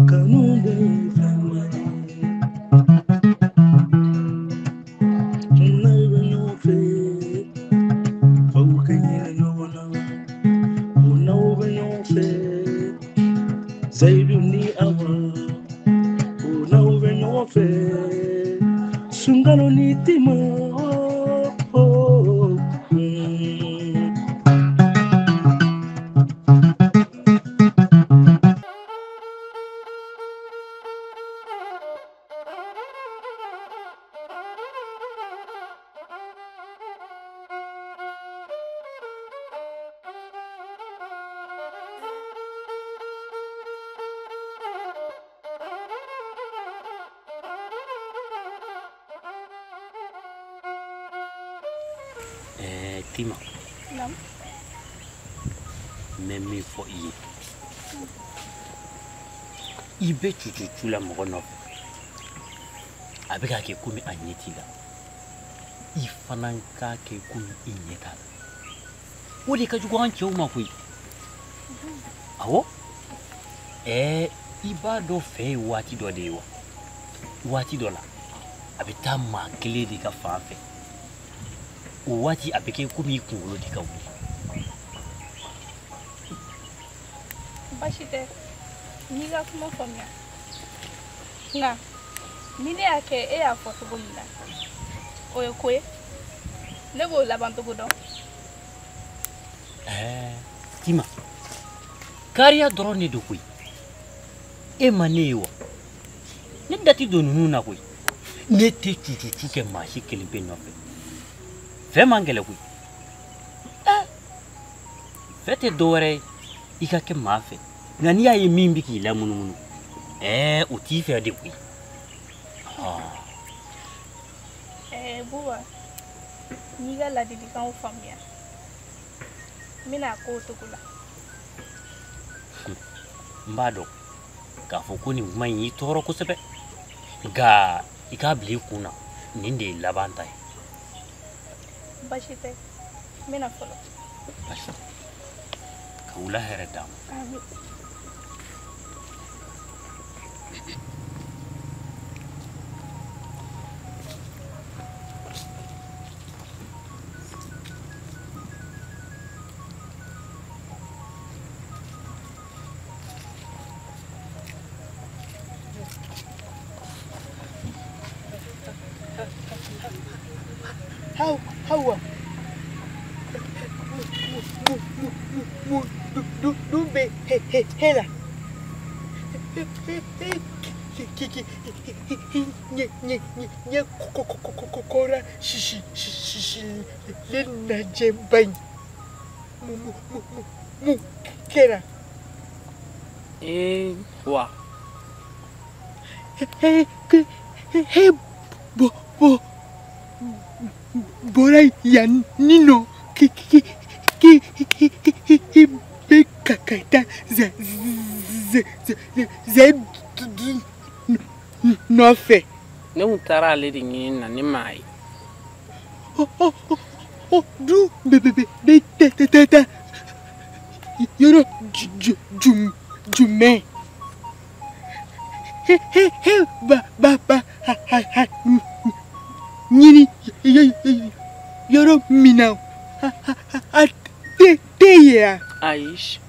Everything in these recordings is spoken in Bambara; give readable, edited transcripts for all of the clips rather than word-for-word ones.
kanumbe fama naiwe nyofe fawkanyina nyona unauwe nyofe zaidu ni awa unauwe nyofe sungalo ni tima Tima. Nam. Memi fo iye. Ibe chuchuchu la mogono. Abeka ke kumi anyeti la. Ifananka ke kumi inyeta. Wodi ka jugo anche uma kui. Awo? Iba do fe wati do dewa. Wati do la. Abita ma kele di ka fafe. Wati apeke kumi kulo di ka wuli. Bashite, niga kuma famia. Nga, mine ake ya foto gumda. Oyo kwe, nego labanto gudo. Tima, kariya drone do kui. Manewa. Ne dati do nunu na kui. Ne te chuchuchu ke mashi kelimpe nofe. Fe mangele kui. Fete dore ika ke mafe. Ngani ya mimbi ki la munu. Uti fe de kui. Buwa. Niga la di kan famia. Mina ko to kula. Mbado. Ka fokuni manyi toro ko sebe. Ga ika bli kuna ninde labanta. Bashite, mina follow. Bashite. Kaula heredam. Amin. How? Dumbe hela. Nye kokora shishi lena jembai. Mu kera. Wa. Borai ya nino be kakata ze no fe Ne utara le di na ni mai. Du be te yoro jume ba Nini yoro mina te ya Aish.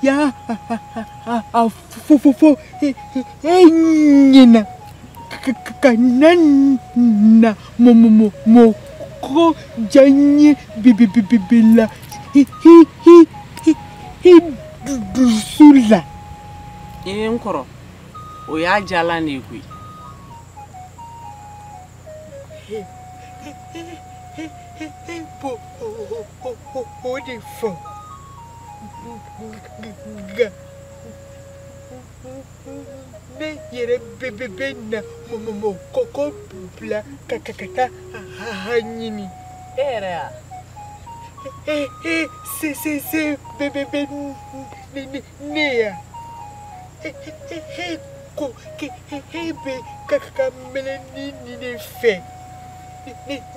Ya fo nina kanana mo ko janye bibila dusula Nkoro. O ya jala na egwe. Odi fo. Ne yere bebe na mo koko bla kakata hanyini. Era. Se bebe ne ya. Ko hebe kakamele ni ne fe.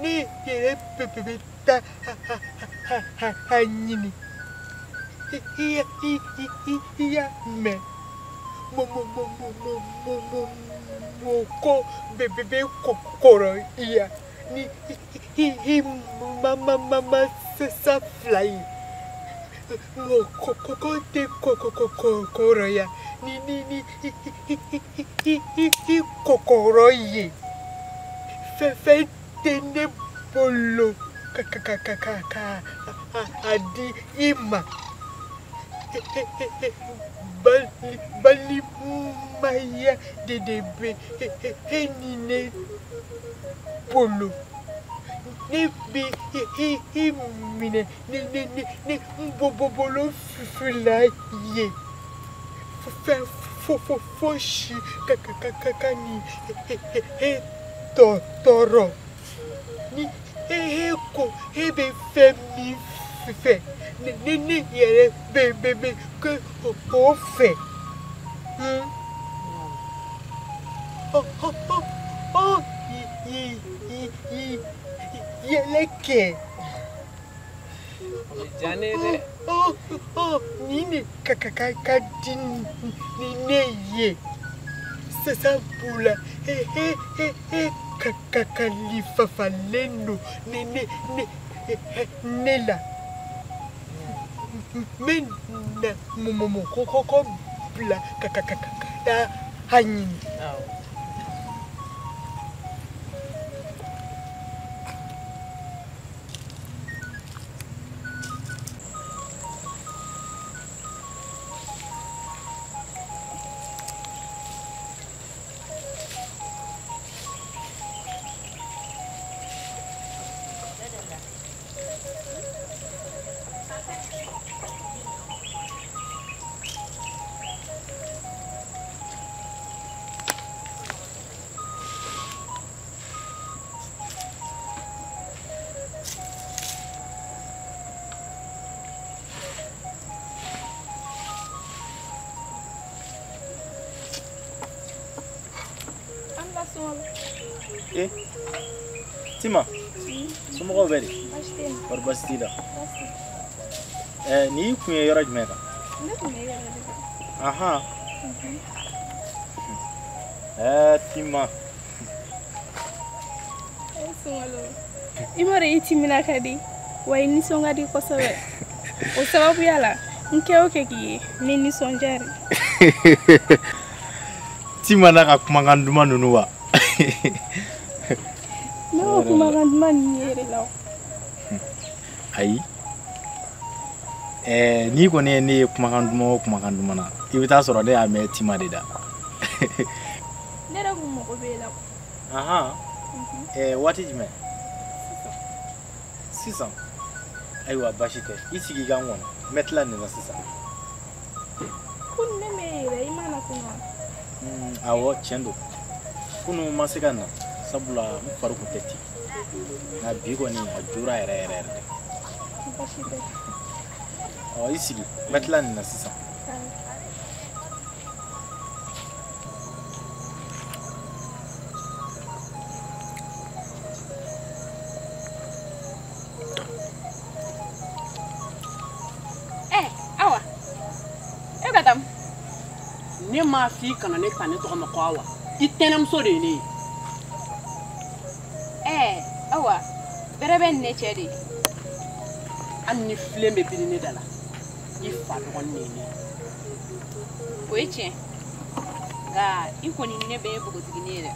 Ni yere bebe ta hanyini. ya me ko bebe kokoro ya ni mama sa fly koko te kokoro ya ni kokoro ye fe tene polo kaka adi ima bali maya de henine polo ne bi mine ne bobolo fila ye foshi kaka ni toro ni ko hebe femi fe ni yere bebe que o fe oh yeleke Jane de. oh nini kaka din ni ye sasa pula kaka lifafalendo nela men na momo koko bla kaka hanyi Eh, Tima, somɔgɔw bɛ di? Wari baasi t'i la? Ni kun ye yɔrɔ jumɛn kan? Ne kun bɛ yɔrɔ de kan. Ahan. Tima. Sunkalo. I m'a dɔn I timina ka di wa I nisɔn ka di kosɛbɛ. O sababuya la n kɛ o kɛ k'i ye ne nisɔndiya de. Tima n'a ka kumakan duman ninnu wa? Ne ko kumakan duman ninnu ye yɛrɛ la o. Ayi. N'i kɔni ye ne ye kumakan duman o kumakan duman na I bɛ taa sɔrɔ ne y'a mɛn Tima de da. Ne yɛrɛ kun mago b'e la. Ahan. Waati jumɛn? Sisan. Ayiwa baasi tɛ I sigi I ka n kɔnɔ n bɛ tila nin na sisan. Kunun ne m'e yɛrɛ I ma na kunun. Awɔ tiɲɛ don. Kunun ma se ka na sabula n fari kun tɛ ten. Nka bi kɔni a jora yɛrɛ yɛrɛ yɛrɛ de. Baasi tɛ. I sigi n bɛ tila nin na sisan. Awa. E ka taa. Ne m'a f'i kana ne ta ne tɔgɔ ma ko Awa. I tɛnɛmuso de ye ne ye. Awa. Bɛrɛ bɛ ne cɛ de. Hali ni filen bɛ biri ne da la I fa dɔgɔnin de ye ne ye. O ye tiɲɛ. Nka I kɔni ne bɛ ye npogotigini ye dɛ.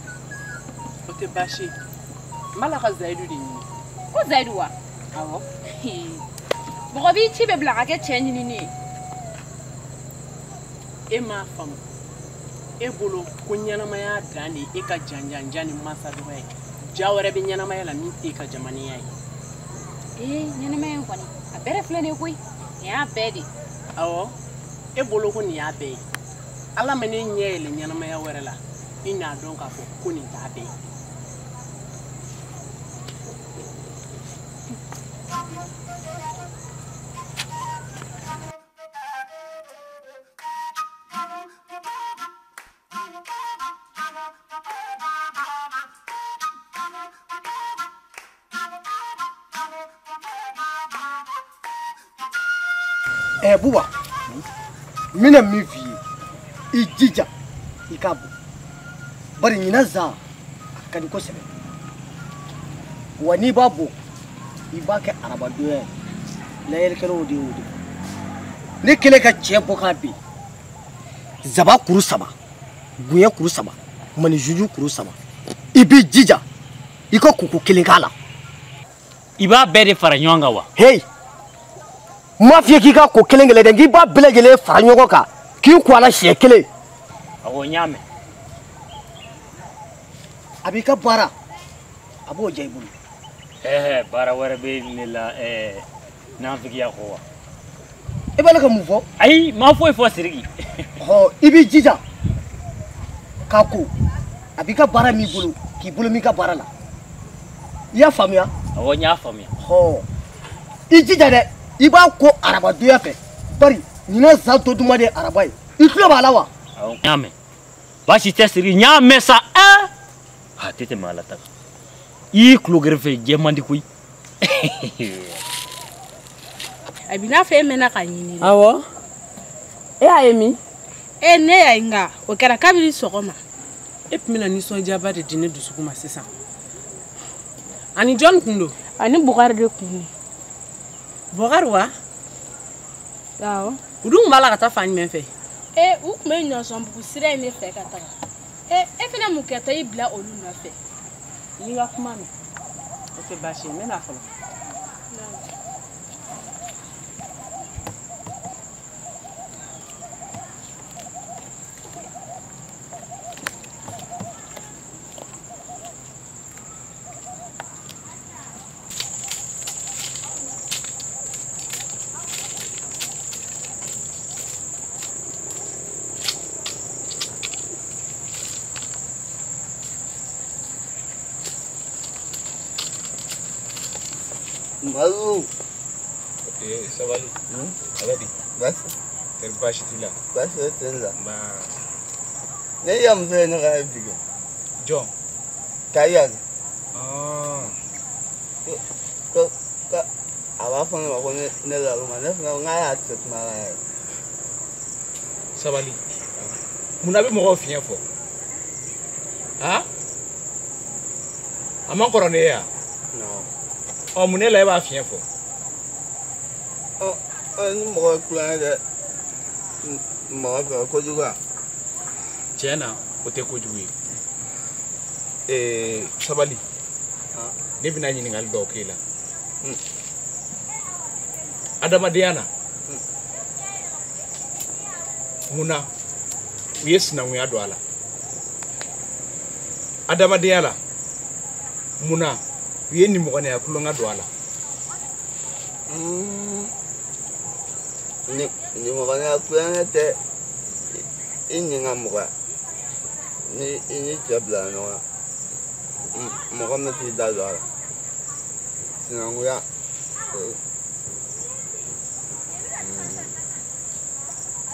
O tɛ baasi ye. N b'a la ka Zayidu de ɲini. Ko Zayidu wa? Awɔ. Mɔgɔ b'i ci bɛ bila ka kɛ cɛ ɲinini ye. E m'a faamu. E bolo ko ɲɛnamaya dan de e ka janjanja ni mansa dɔgɔya ye. Ja wɛrɛ bɛ ɲɛnamaya la min tɛ e ka jamanenya ye. Ɲɛnamaya in kɔni a bɛrɛ filɛ ne koyi. Nin y'a bɛɛ de. Awɔ. E bolo ko nin y'a bɛɛ ye. Ala ma ne ɲɛ yɛlɛ ɲɛnamaya wɛrɛ la I n'a dɔn k'a fɔ ko nin t'a bɛɛ ye. Buba. Mina min f'i ye i jija I k'a bɔ bari ɲinan zan a ka di kosɛbɛ wa n'i b'a bɔ I b'a kɛ arabadonya ye layɛlikɛlaw de y'o de ne kelen ka cɛ bɔ k'a bin zaba kuru 3 bonya kuru 3 manijuju kuru 3 I b'i jija I ka kuku kelen k'a la I b'a bɛɛ de fara ɲɔgɔn kan wa hey ma f'i ye k'i ka ko kelen kelen dɛ k'i b'a bɛɛ lajɛlen fara ɲɔgɔn kan k'i ko a la siɲɛ kelen awɔ n y'a mɛn a b'i ka baara a b'o diya I bolo baara wɛrɛ bɛ ne la n'anfigiya kɔ wa I b'a la ka mun fɔ ayi ma foyi fɔ Sidiki I b'i jija k'a ko a b'i ka baara min bolo k'i bolo min ka baara la I y'a faamuya awɔ n y'a faamuya I jija dɛ I b'a ko arabadonya fɛ bari ɲinan zan to duma de ye araba ye I tulo b'a la wa awɔ n y'a mɛn baasi tɛ Sidiki n y'a mɛn sa a tɛ tɛmɛ ala ta kan I tulo gɛrɛfɛ jɛ man di koyi a b'i n'a fɔ e mɛnna ka ɲini awɔ e y'a ye min ne y'a ye nka o kɛra kabini sɔgɔma e tun bɛna nisɔndiyaba de di ne dusukun ma sisan ani jɔn kun don ani Bukari de kun don Bukari wa awɔ u dun b'a la ka taa fan jumɛn fɛ u tun bɛ ɲɔsɔnbugu sira in de fɛ ka taga e fana mun kɛtɔ I bila olu nɔfɛ I ka kuma mɛn o tɛ baasi ye n bɛna fɔlɔ Malu. Sabali. Aladi. Bas. Terbashi tila. Bas tila. Ba. Ne yam fe ne ga bigo. John. Kayan. Ka aba fa ne ko ne la ma ne fa nga ya tset ma la. Sabali. Muna be mo fiyen fo. Ha? Ama korone ya. No. Munela ba fiyen fo. Ni mo kula de mo ga ko juga. Jena o te ko jugu. Sabali. Ne bina nyini ngal do kila. Adama Diana. Muna yes na nguya do ala. Adama Diana. Muna yeni mo ne akulonga do ala. Ni mo ga akula te ini ngamuka. Ni ini jabla no. Mo ga me ti da do ala. Sinanguya.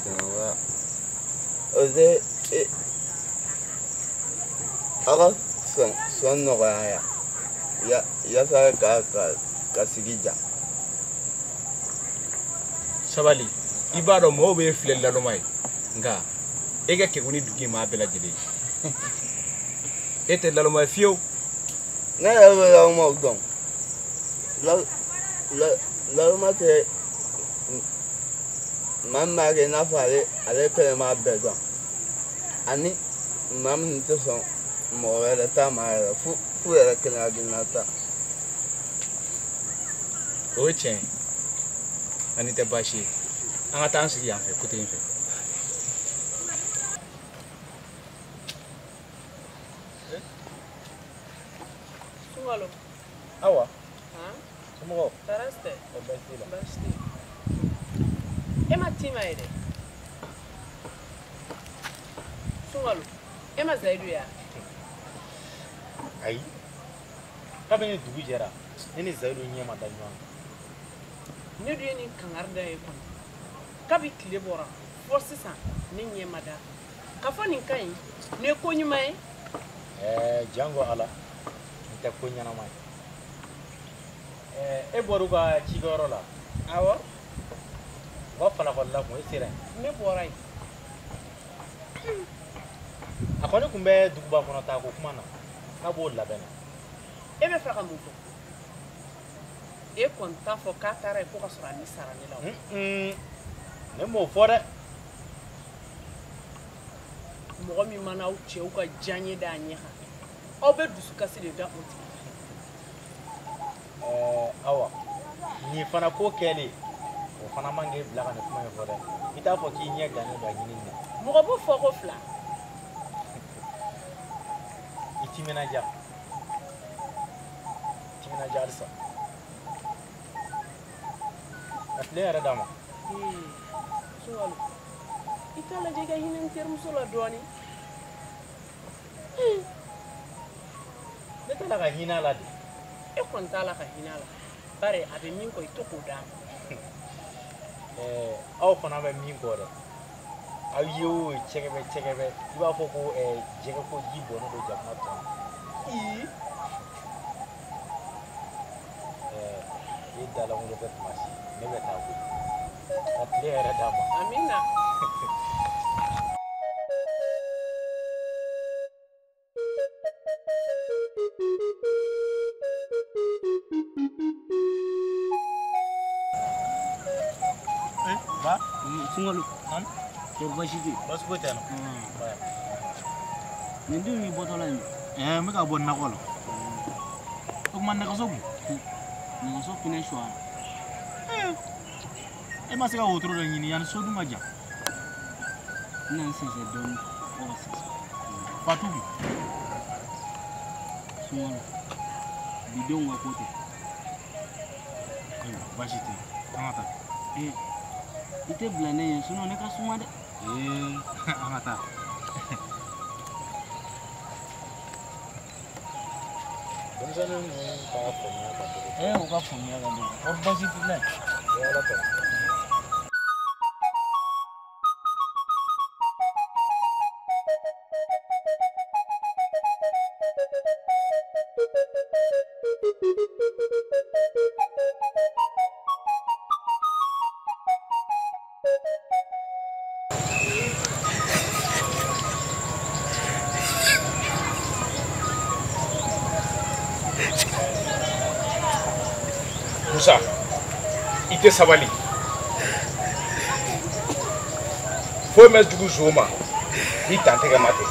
Sinanguya. Oze aga son no ga ya sa ka sigija. Sabali ibado mo be file la no mai nga ega ke woni dugi ma bela jide ete la no mai fio na ya la mo don la ma te mamma ke na fare ale ke ma be don ani mam ni to so mo la ta ma fu era ke na dinata o chen ani te bashi anga tansi ya fe kote infe Sungalo awa sumo taraste basti ema tima ide Sungalo ema zaidu ya ai kabene dugu jɛra ne ni Zayidu ɲɛ ma da ɲɔgɔn ne dun ye nin kangarida ye kɔni kabi tile bɔra fɔ sisan ne ɲɛ ma da ka fɔ nin ka ɲi ne ko ɲuman ye jango ala n tɛ ko ɲɛnama ye e bɔra u ka cikɛyɔrɔ la awɔ Ba fana ko la ko sira. Ne bɔra yen. A ko ne kun bɛ duguba kɔnɔ ta ko kuma na. Ka b'o labɛn na. E bɛ fɛ ka mun fɔ? E kɔni t'a fɔ k'a taara yen ko ka sɔrɔ a ni sara ne la. Ne m'o fɔ dɛ. Mɔgɔ min mana aw cɛw ka diyaɲɛ d'a ɲɛ kan aw bɛ dusukasi de da o tigi. Awa nin fana ko kɛlen o fana man k'e bila ka nin kuma in fɔ dɛ. I t'a fɔ k'i ɲɛ gannen don a ɲinini na. Mɔgɔ b'o fɔ ko fila. I timinadiya. Timinadiya halisa. Ka tile yɛrɛ d'a ma. Sunkalo i t'a lajɛ i ka hinɛ n terimuso la dɔɔnin. Ne t'a la ka hinɛ a la de. E kɔni t'a la ka hinɛ a la bari a bɛ min kɔ i to k'o d'a ma. Aw fana bɛ min kɔ dɛ. Aw ye o cɛkɛbɛ cɛkɛbɛ i b'a fɔ ko jɛgɛ ko ji bɔnnen don jamana tɔ la. I dalankolon tɛ tuma si ne bɛ taa koyi. Ka tile yɛrɛ d'a ma. Amina. Ba? Sunkalo. Kɔri baasi tɛ yen? Baasi foyi tɛ yan nɔ. Nin den y'i bɔtɔla ye. N bɛ ka bɔ nakɔ la. O tuma nɛgɛso kun? Nɛgɛso pinɛ suwa. E ma se ka wotoro dɔ ɲini yanni so dun ma ja. N bɛna n sɛnsɛn dɔɔnin fo ka sɛnsɛn. Fatu kun? Sunkalo. Bidenw ka ko tɛ. Ayiwa baasi tɛ yen. An ka taa. I tɛ bila ne ye sinon ne ka suma dɛ. An ka taa. Denmisɛnnin ninnu ka faamuya ka dɔgɔ. U ka faamuya ka dɔgɔ. Kɔri baasi t'i la? Ala ta. Musa, i tɛ sabali. Foyi ma jugu zo ma ni tantɛgɛ ma tɛ.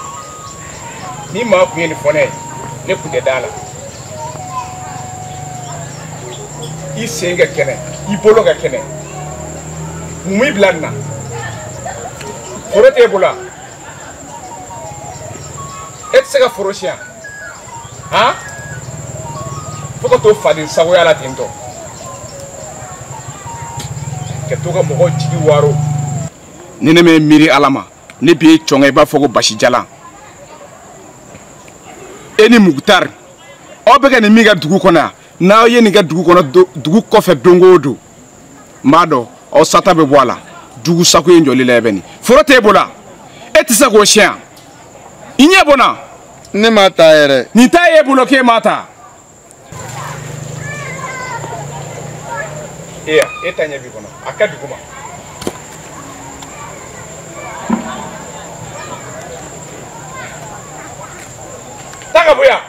Ni maa kun ye nin fɔ ne ye ne kun tɛ da la. I sen ka kɛnɛ i bolo ka kɛnɛ. Mun b'i bila nin na? Foro t'e bolo wa? E tɛ se ka foro siɲɛ han? Fo ka t'o faden sagoya la ten tɔ. Ka to ka mɔgɔw jigi waro. Ni ne m'e miiri Ala ma ne b'e cɔngɔ i b'a fɔ ko basi jalan. E ni Mukutari aw bɛ ka nin min kɛ dugu kɔnɔ yan n'aw ye nin kɛ dugu kɔnɔ dugu kɔfɛ don o don n b'a dɔn aw sata bɛ bɔ a la jugu sago in jɔli la e bɛ nin foro t'e bolo e tɛ se k'o siɲɛ i ɲɛ bɔnna. Ne m'a ta yɛrɛ. Nin t'a y'e bolo k'e m'a ta. E ta ɲɛ b'i kɔnɔ a ka dugu ma. Taa ka bɔ yan.